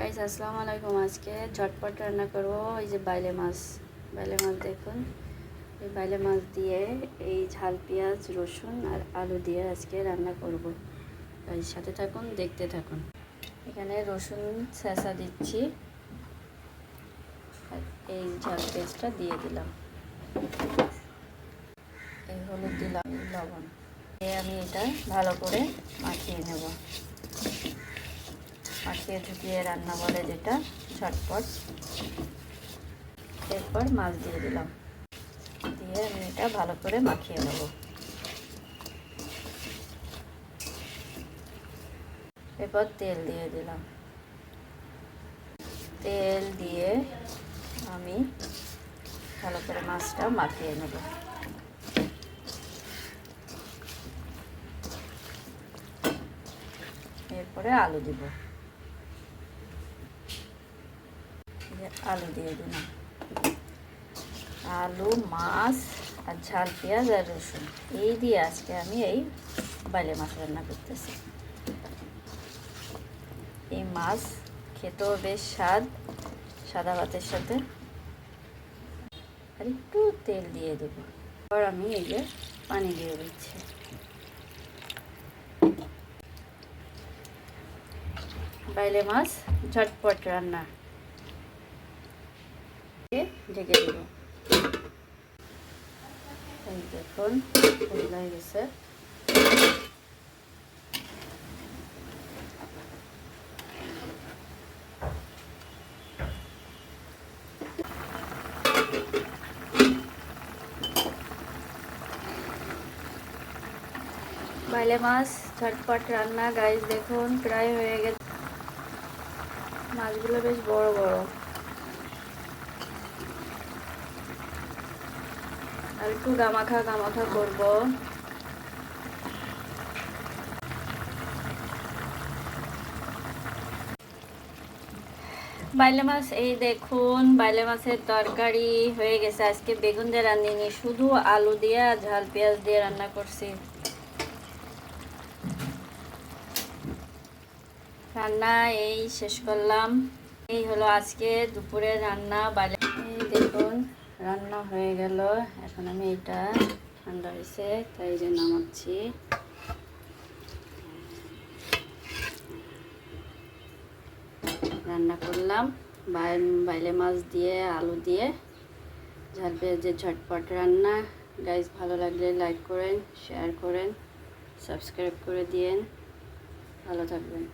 Guys আসসালামু আলাইকুম। আজকে ঝটপট রান্না করব এই যে বাইলে মাছ। দেখুন, এই বাইলে মাছ দিয়ে এই ঝাল পেঁয়াজ রসুন আর আলু দিয়ে আজকে রান্না করব। গাইস সাথে থাকুন, দেখতে থাকুন। এখানে রসুন ছেঁচা দিচ্ছি আর এই ঝাল পেঁয়াজটা দিয়ে দিলাম, এই হলুদ দিলাম, লবণ দিয়ে আমি এটা ভালো করে মাখিয়ে নেব। মাখিয়ে ঢুকিয়ে রান্না বলে যেটা, ঝটপট। এরপর মাছ দিয়ে দিলাম, দিয়ে আমি এটা ভালো করে মাখিয়ে নেব। এরপর তেল দিয়ে দিলাম, তেল দিয়ে আমি ভালো করে মাছটা মাখিয়ে নেব। এরপরে আলু দিব, আলু দিয়ে দিলাম। আলু, মাছ আর ঝাল পেঁয়াজ আর রসুন এই দিয়ে আজকে আমি এই বাইলে মাছ রান্না করতেছি। এই মাছ খেতেও বেশ স্বাদ, সাদা ভাতের সাথে। আর একটু তেল দিয়ে দেবো। এবার আমি এই যে পানি দিয়ে দিচ্ছি। বাইলে মাছ ঝটপট রান্না, ঢেকে দেব। এই দেখুন হয়ে গেছে। বাইলে মাছ ঝটপট রান্না। গাইস দেখুন প্রায় হয়ে গেছে। মাছগুলো বেশ বড় বড়, আর একটু গামাখা করব। বাইলে মাছ, এই দেখুন বাইলে মাছের তরকারি হয়ে গেছে। আজকে বেগুন দিয়ে রান্নিনি, শুধু আলু দিয়ে আর ঝাল পেঁয়াজ দিয়ে রান্না করছি। রান্না এই শেষ করলাম। এই হলো আজকে দুপুরের রান্না। বাইলে এই দেখুন রান্না হয়ে গেল। এখন আমি এটা ঠান্ডা হয়েছে তাই যে নামাচ্ছি। রান্না করলাম বাইলে মাছ দিয়ে আলু দিয়ে ঝাল পেঁয়াজের ঝটপট রান্না। গাইস ভালো লাগলে লাইক করেন, শেয়ার করেন, সাবস্ক্রাইব করে দিয়েন। ভালো থাকবেন।